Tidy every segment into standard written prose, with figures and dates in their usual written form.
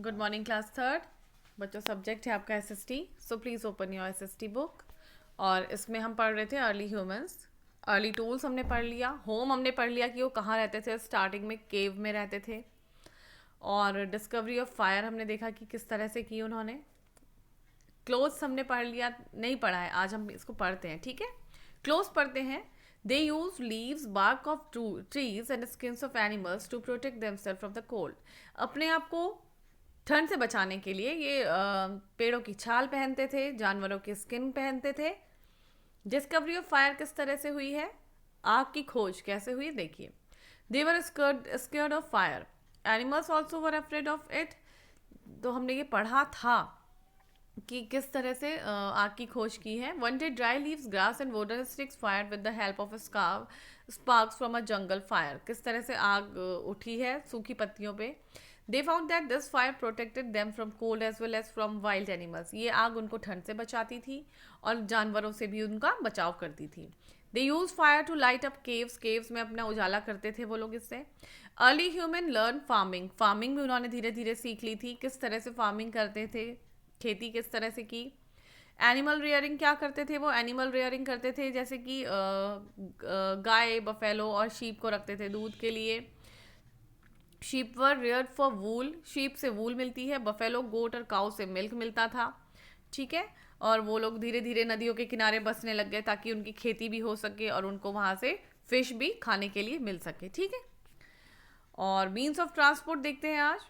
Good morning class third. बच्चों subject है आपका SST, so please open your SST book. और इसमें हम पढ़ रहे थे अर्ली ह्यूमंस। अर्ली टूल्स हमने पढ़ लिया, होम हमने पढ़ लिया कि वो कहाँ रहते थे। स्टार्टिंग में केव में रहते थे। और डिस्कवरी ऑफ फायर हमने देखा कि किस तरह से की उन्होंने। क्लोथ्स हमने पढ़ लिया, नहीं पढ़ा है, आज हम इसको पढ़ते हैं, ठीक है। क्लोथ्स पढ़ते हैं। They use leaves, bark of trees and skins of animals to protect themselves from the cold. अपने आप को ठंड से बचाने के लिए ये पेड़ों की छाल पहनते थे, जानवरों की स्किन पहनते थे। डिस्कवरी ऑफ फायर किस तरह से हुई है, आग की खोज कैसे हुई, देखिए। They were scared of fire, animals also were afraid of it. तो हमने ये पढ़ा था कि किस तरह से आग की खोज की है। One day dry leaves, grass and wooden sticks fire with the help of sparks from a jungle fire. किस तरह से आग उठी है सूखी पत्तियों पे। They found that this fire protected them from cold as well as from wild animals. ये आग उनको ठंड से बचाती थी और जानवरों से भी उनका बचाव करती थी। They use fire to light up caves, caves में अपना उजाला करते थे वो लोग इससे। Early human learn farming, farming भी उन्होंने धीरे धीरे सीख ली थी, किस तरह से फार्मिंग करते थे, खेती किस तरह से की। एनिमल रेयरिंग क्या करते थे वो, एनिमल रेयरिंग करते थे जैसे कि गाय, बफेलो और शीप को रखते थे दूध के लिए। Sheep were reared for wool, sheep से वूल मिलती है। बफेलो, गोट और काउ से मिल्क मिलता था, ठीक है। और वो लोग धीरे धीरे नदियों के किनारे बसने लग गए ताकि उनकी खेती भी हो सके और उनको वहाँ से फिश भी खाने के लिए मिल सके, ठीक है। और मीन्स ऑफ ट्रांसपोर्ट देखते हैं आज।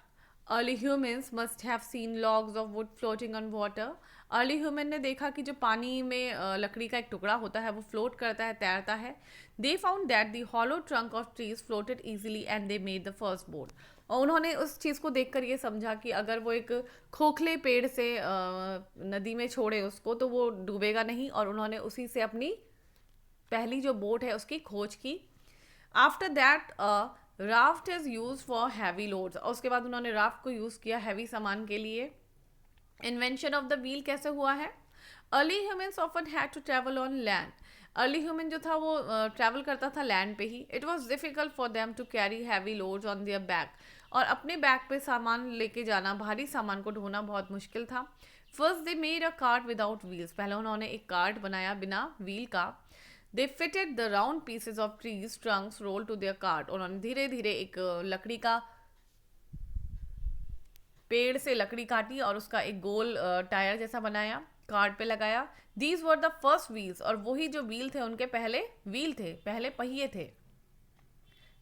Early humans must have seen logs of would floating on water. Early human ने देखा कि जो पानी में लकड़ी का एक टुकड़ा होता है वो फ्लोट करता है, तैरता है। दे found that the hollow trunk of trees floated easily and they made the first boat. और उन्होंने उस चीज़ को देखकर ये समझा कि अगर वो एक खोखले पेड़ से नदी में छोड़े उसको तो वो डूबेगा नहीं, और उन्होंने उसी से अपनी पहली जो बोट है उसकी खोज की। After that raft is use for heavy loads, और उसके बाद उन्होंने राफ्ट को यूज़ किया हैवी सामान के लिए। इन्वेंशन ऑफ द व्हील कैसे हुआ है। Early humans often had to travel on land. Early human जो था वो ट्रैवल करता था लैंड पे ही। It was difficult for them to carry heavy loads on their back, और अपने बैक पे सामान लेके जाना, भारी सामान को ढोना बहुत मुश्किल था। First they made a cart without wheels, पहले उन्होंने एक कार्ट बनाया बिना व्हील का। They fitted the round pieces of trees trunks roll to their cart, उन्होंने धीरे धीरे एक लकड़ी का, पेड़ से लकड़ी काटी और उसका एक गोल टायर जैसा बनाया, कार्ट पे लगाया। These were the first wheels, और वही जो व्हील थे उनके पहले व्हील थे, पहले पहिए थे।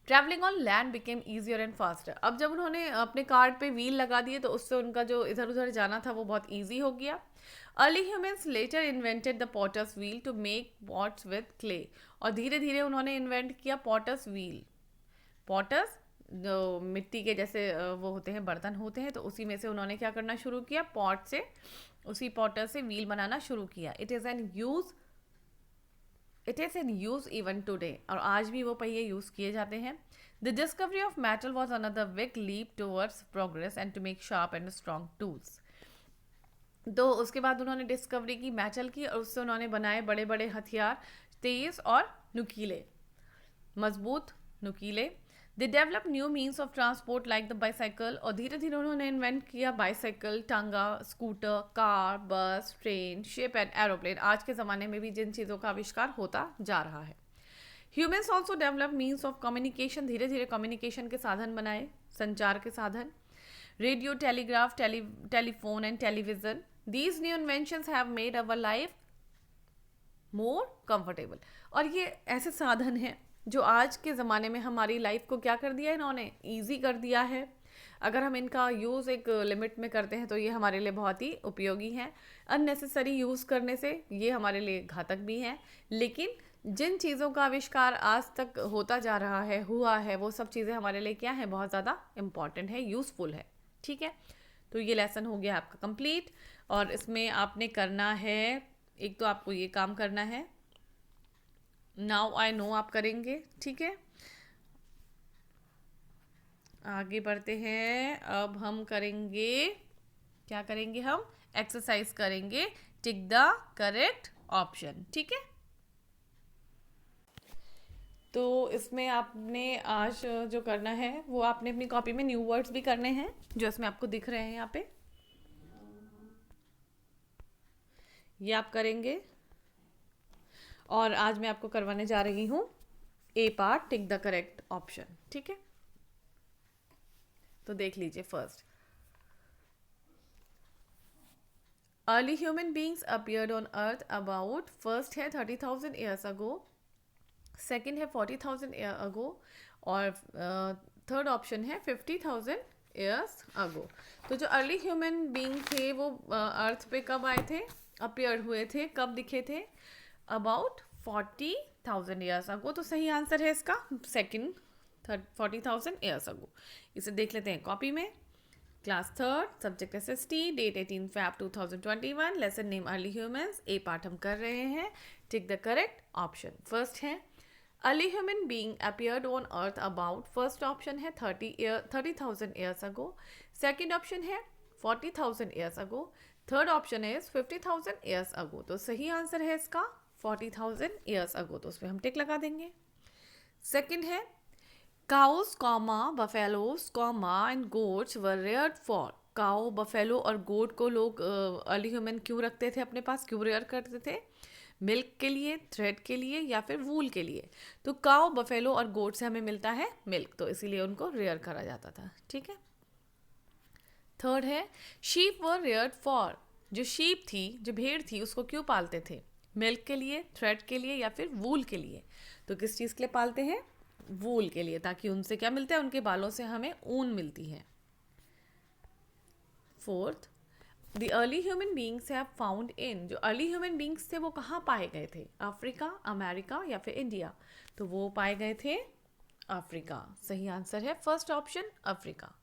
Travelling on land became easier and faster, अब जब उन्होंने अपने कार्ट पे व्हील लगा दिए तो उससे उनका जो इधर उधर जाना था वो बहुत ईजी हो गया। Early humans later invented the potter's wheel to make pots with clay, और धीरे धीरे उन्होंने इन्वेंट किया पॉटर्स व्हील। पॉटर्स जो मिट्टी के जैसे वो होते हैं, बर्तन होते हैं, तो उसी में से उन्होंने क्या करना शुरू किया, पॉट से, उसी पॉटर से व्हील बनाना शुरू किया। It is in use even today, और आज भी वो पहिए यूज़ किए जाते हैं। The discovery of metal was another big leap towards progress and to make sharp and strong tools. तो उसके बाद उन्होंने डिस्कवरी की मेटल की, और उससे उन्होंने बनाए बड़े बड़े हथियार, तेज और नुकीले, मजबूत, नुकीले। They develop new means of transport like the bicycle, और धीरे धीरे उन्होंने इन्वेंट किया बाईसाइकिल, टांगा, स्कूटर, कार, बस, ट्रेन, शिप एंड एरोप्लेन। आज के ज़माने में भी जिन चीज़ों का आविष्कार होता जा रहा है। Humans also develop means of communication, धीरे धीरे कम्युनिकेशन के साधन बनाए, संचार के साधन। Radio, telegraph, telephone and television. These new inventions have made our life more comfortable, और ये ऐसे साधन हैं जो आज के ज़माने में हमारी लाइफ को क्या कर दिया है, इन्होंने ईजी कर दिया है। अगर हम इनका यूज़ एक लिमिट में करते हैं तो ये हमारे लिए बहुत ही उपयोगी हैं। अननेसेसरी यूज़ करने से ये हमारे लिए घातक भी हैं। लेकिन जिन चीज़ों का आविष्कार आज तक होता जा रहा है, हुआ है, वो सब चीज़ें हमारे लिए क्या है, बहुत ज़्यादा इम्पॉर्टेंट है, यूज़फुल है, ठीक है। तो ये लेसन हो गया आपका कंप्लीट, और इसमें आपने करना है, एक तो आपको ये काम करना है, नाउ आई नो आप करेंगे, ठीक है। आगे बढ़ते हैं, अब हम करेंगे, क्या करेंगे, हम एक्सरसाइज करेंगे, टिक द करेक्ट ऑप्शन, ठीक है। तो इसमें आपने आज जो करना है वो आपने अपनी कॉपी में न्यू वर्ड्स भी करने हैं जो इसमें आपको दिख रहे हैं यहाँ पे, ये आप करेंगे। और आज मैं आपको करवाने जा रही हूँ A part, tick the correct option, ठीक है। तो देख लीजिए first, early human beings appeared on earth about, first है 30,000 ईयर्स अगो, सेकेंड है 40,000 ईयर अगो, और थर्ड ऑप्शन है 50,000 ईयर्स अगो। तो जो अर्ली ह्यूमन बींग थे वो अर्थ पे कब आए थे, अपीयर हुए थे, कब दिखे थे, अबाउट 40,000 ईयर्स अगो। तो सही आंसर है इसका सेकेंड, 40,000 ईयर्स अगो। इसे देख लेते हैं कॉपी में। Class third, subject SST, date 18 Feb 2021, lesson name early humans, A part हम कर रहे हैं। Tick the correct option. First है early human being appeared on earth about, first option है 30,000 ईयर्स अगो, सेकेंड ऑप्शन है 40,000 years ago, third option is 50,000 years ago. तो सही answer है इसका 40,000 ईयर्स अगो, तो उसमें हम टिक लगा देंगे। सेकेंड है cows, buffaloes, and goats were reared for, cow, buffalo और गोट को लोग अर्ली ह्यूमन क्यों रखते थे अपने पास, क्यों रेयर करते थे, मिल्क के लिए, थ्रेड के लिए, या फिर वूल के लिए। तो काउ, बफेलो और गोट से हमें मिलता है मिल्क, तो इसीलिए उनको रेयर करा जाता था, ठीक है। थर्ड है शीप वर रेयर्ड फॉर, जो शीप थी, जो भेड़ थी, उसको क्यों पालते थे, मिल्क के लिए, थ्रेड के लिए, या फिर वूल के लिए। तो किस चीज़ के लिए पालते हैं, वूल के लिए, ताकि उनसे क्या मिलता है, उनके बालों से हमें ऊन मिलती है। Fourth, the early human beings have found in, जो अर्ली ह्यूमन बींग्स थे वो कहाँ पाए गए थे, अफ्रीका, अमेरिका, या फिर इंडिया। तो वो पाए गए थे अफ्रीका, सही आंसर है फर्स्ट ऑप्शन अफ्रीका।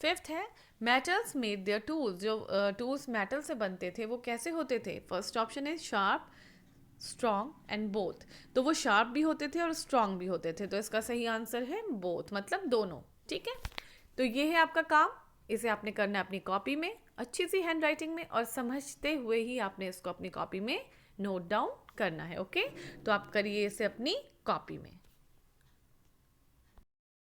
फिफ्थ है मेटल्स मेड देयर टूल्स, जो टूल्स मेटल से बनते थे वो कैसे होते थे, फर्स्ट ऑप्शन है शार्प, स्ट्रॉन्ग एंड बोथ। तो वो शार्प भी होते थे और स्ट्रॉन्ग भी होते थे, तो इसका सही आंसर है बोथ, मतलब दोनों, ठीक है। तो ये है आपका काम, इसे आपने करना है अपनी कॉपी में अच्छी सी हैंड राइटिंग में, और समझते हुए ही आपने इसको अपनी कॉपी में नोट डाउन करना है, ओके। तो आप करिए इसे अपनी कॉपी में।